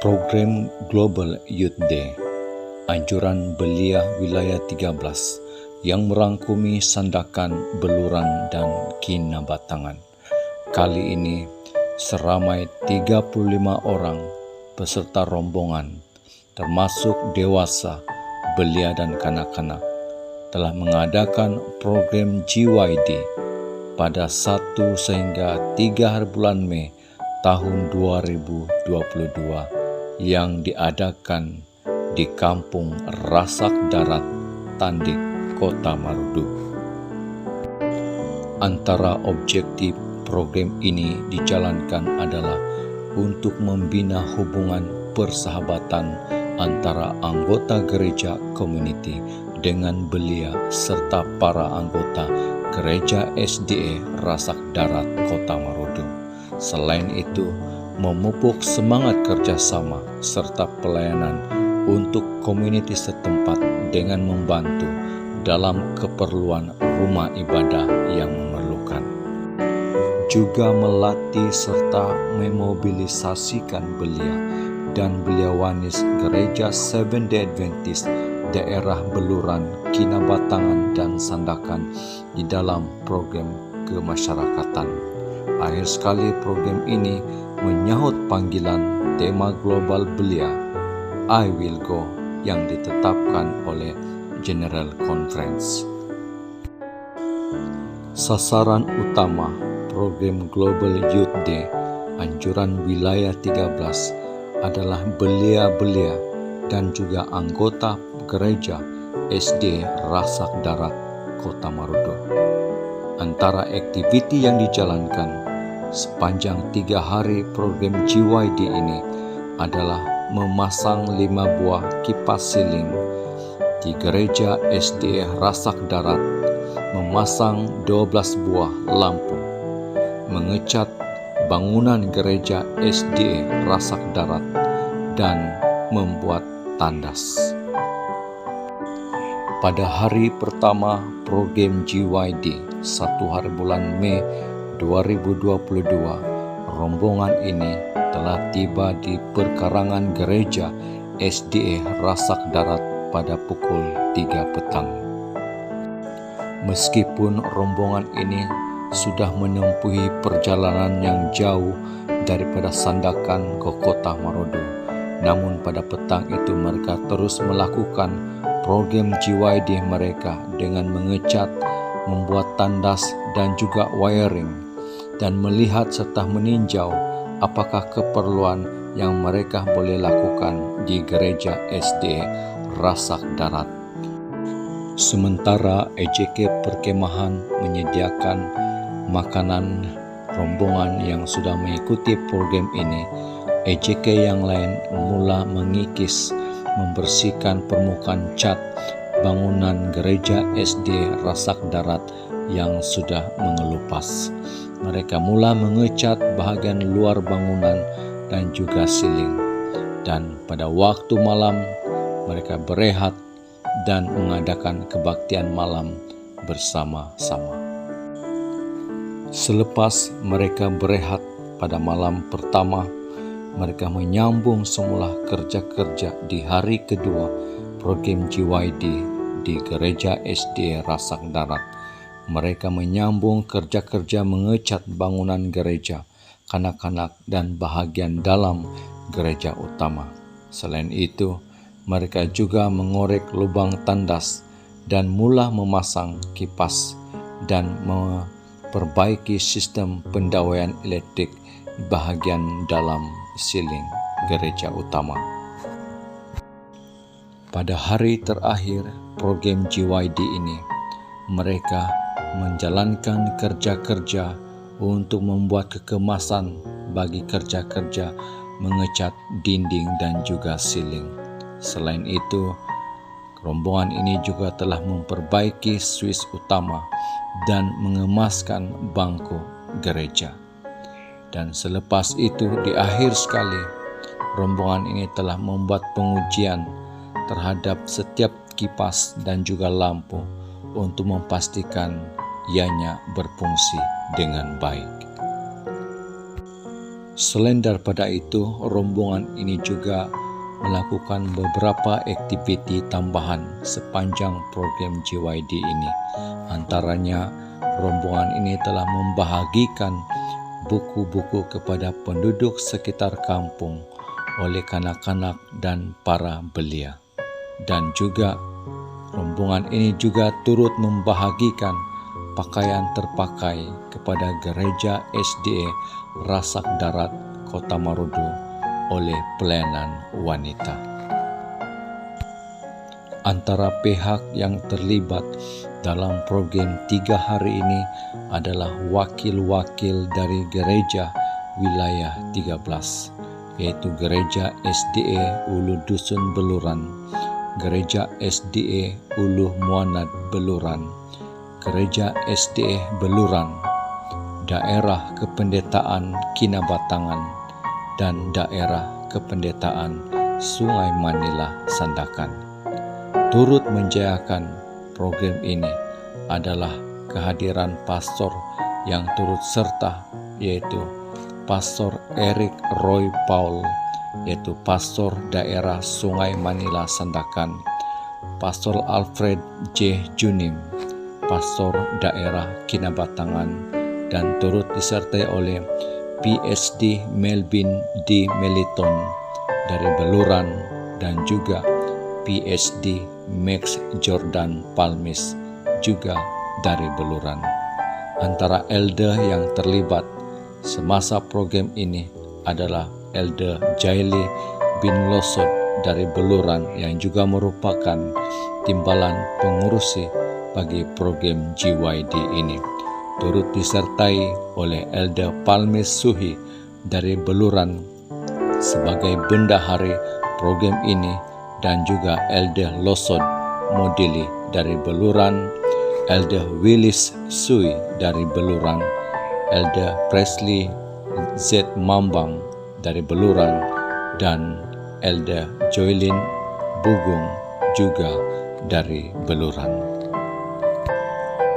Program Global Youth Day, anjuran belia wilayah 13 yang merangkumi Sandakan, Beluran, dan Kinabatangan. Kali ini seramai 35 orang beserta rombongan, termasuk dewasa, belia dan kanak-kanak, telah mengadakan program GYD pada 1 sehingga 3 hari bulan Mei tahun 2022 yang diadakan di Kampung Rasak Darat, Tandik, Kota Marudu. Antara objektif program ini dijalankan adalah untuk membina hubungan persahabatan antara anggota gereja community dengan belia serta para anggota gereja SDA Rasak Darat Kota Marudu. Selain itu, memupuk semangat kerjasama serta pelayanan untuk komuniti setempat dengan membantu dalam keperluan rumah ibadah yang memerlukan. Juga melatih serta memobilisasikan belia dan beliawanis gereja Seventh-day Adventist daerah Beluran, Kinabatangan, dan Sandakan di dalam program kemasyarakatan. Akhir sekali program ini menyahut panggilan tema global belia I Will Go yang ditetapkan oleh General Conference. Sasaran utama program Global Youth Day anjuran wilayah 13 adalah belia-belia dan juga anggota gereja SD Rasak Darat Kota Marudu. Antara aktiviti yang dijalankan sepanjang 3 hari program GYD ini adalah memasang 5 buah kipas siling di gereja SDA Rasak Darat, memasang 12 buah lampu, mengecat bangunan gereja SDA Rasak Darat, dan membuat tandas. Pada hari pertama program GYD 1 hari bulan Mei 2022, rombongan ini telah tiba di perkarangan gereja SDA Rasak Darat pada pukul 3 petang. Meskipun rombongan ini sudah menempuhi perjalanan yang jauh daripada Sandakan ke Kota Marudu, namun pada petang itu mereka terus melakukan program GYD mereka dengan mengecat, membuat tandas dan juga wiring, dan melihat serta meninjau apakah keperluan yang mereka boleh lakukan di gereja SD Rasak Darat. Sementara EJK Perkemahan menyediakan makanan rombongan yang sudah mengikuti program ini, EJK yang lain mula mengikis, membersihkan permukaan cat bangunan gereja SD Rasak Darat yang sudah mengelupas. Mereka mula mengecat bahagian luar bangunan dan juga siling. Dan pada waktu malam, mereka berehat dan mengadakan kebaktian malam bersama-sama. Selepas mereka berehat pada malam pertama, mereka menyambung semula kerja-kerja di hari kedua program GYD di gereja SD Rasak Darat. Mereka menyambung kerja-kerja mengecat bangunan gereja, kanak-kanak, dan bahagian dalam gereja utama. Selain itu, mereka juga mengorek lubang tandas dan mula memasang kipas dan memperbaiki sistem pendawaian elektrik di bahagian dalam siling gereja utama. Pada hari terakhir program GYD ini, mereka menjalankan kerja-kerja untuk membuat kekemasan bagi kerja-kerja mengecat dinding dan juga siling. Selain itu, rombongan ini juga telah memperbaiki swiss utama dan mengemaskan bangku gereja. Dan selepas itu, di akhir sekali, rombongan ini telah membuat pengujian terhadap setiap kipas dan juga lampu untuk memastikan ianya berfungsi dengan baik. Selain daripada itu, rombongan ini juga melakukan beberapa aktiviti tambahan sepanjang program GYD ini. Antaranya, rombongan ini telah membahagikan buku-buku kepada penduduk sekitar kampung oleh kanak-kanak dan para belia. Dan juga rombongan ini juga turut membahagikan pakaian terpakai kepada gereja SDA Rasak Darat Kota Marudu oleh pelayanan wanita. Antara pihak yang terlibat dalam program 3 hari ini adalah wakil-wakil dari gereja wilayah 13, yaitu gereja SDA Ulu Dusun Beluran, gereja SDA Ulu Muanad Beluran, gereja SDA Beluran, daerah kependetaan Kinabatangan, dan daerah kependetaan Sungai Manila Sandakan. Turut menjayakan program ini adalah kehadiran pastor yang turut serta, yaitu Pastor Eric Roy Paul, yaitu pastor daerah Sungai Manila Sandakan, Pastor Alfred J. Junim, pastor daerah Kinabatangan, dan turut disertai oleh PSD Melvin D. Meliton dari Beluran dan juga PSD Max Jordan Palmis juga dari Beluran. Antara elder yang terlibat semasa program ini adalah Elder Jaili bin Losod dari Beluran yang juga merupakan timbalan pengurusi bagi program GYD ini. Turut disertai oleh Elder Palmis Suhi dari Beluran sebagai bendahari program ini, dan juga Elder Losod Modili dari Beluran, Elder Willis Sui dari Beluran, Elder Presley Z. Mambang dari Beluran, dan Elder Joylin Bugung juga dari Beluran.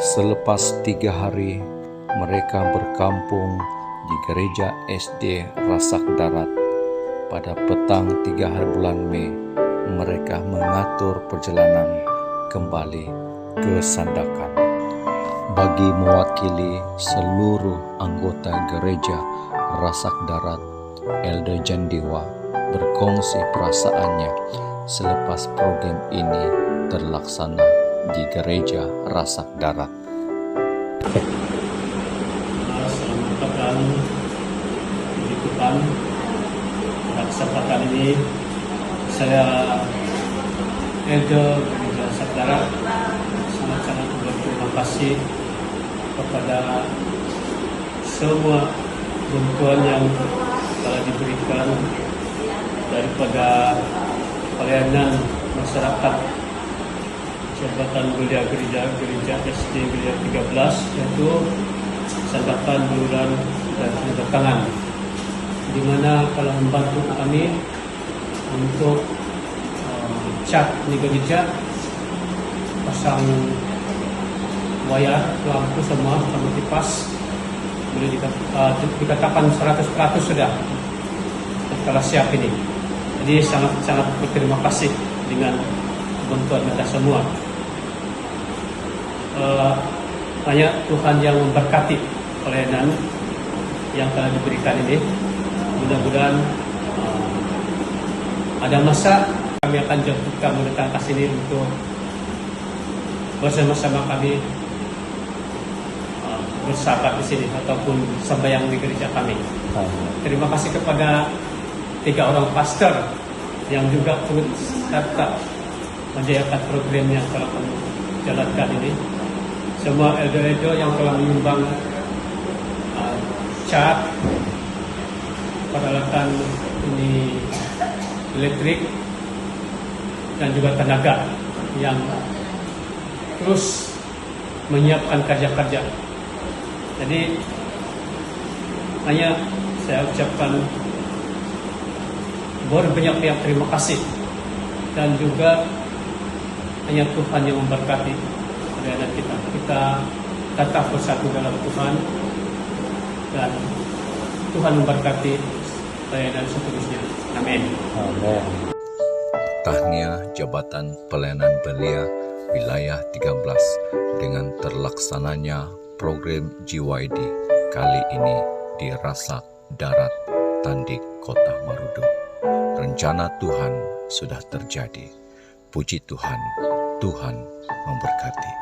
Selepas 3 hari mereka berkampung di gereja SD Rasak Darat, pada petang 3 hari bulan Mei mereka mengatur perjalanan kembali ke Sandakan. Bagi mewakili seluruh anggota gereja Rasak Darat, Elder Jandiwa berkongsi perasaannya selepas program ini terlaksana di gereja Rasak Darat. Selamat datang di Tuhan. Pada kesempatan ini saya Elder Gereja Rasak Darat sangat-sangat berterima kasih kepada semua bantuan yang telah diberikan daripada pelayanan masyarakat Jabatan Belia Gereja SD Belia 13, yaitu Sandakan, Beluran, dan Kinabatangan, di mana telah membantu kami untuk cat di gereja, pasang wayar, lampu semua, sama kipas. Boleh dikatakan 100% sudah telah siap ini. Jadi sangat berterima kasih dengan bantuan kita semua. Banyak Tuhan yang memberkati pelayanan yang telah diberikan ini. Mudah-mudahan ada masa kami akan jemput kamu datang ke sini untuk bersama-sama kami bersahabat di sini ataupun sembahyang di gereja kami. Terima kasih kepada 3 orang pastor yang juga turut serta menjayakan program yang telah kami jalankan ini. Semua elder-elder yang telah menyumbang cat, peralatan ini elektrik, dan juga tenaga yang terus menyiapkan kerja-kerja. Jadi hanya saya ucapkan berbanyak-banyak terima kasih, dan juga hanya Tuhan yang memberkati pelayanan kita. Kita tetap bersatu dalam Tuhan, dan Tuhan memberkati saya dan seterusnya. Amin. Amin. Tahniah Jabatan Pelayanan Belia Wilayah 13 dengan terlaksananya program GYD kali ini di Rasak Darat Tandik Kota Marudu. Rencana Tuhan sudah terjadi. Puji Tuhan, Tuhan memberkati.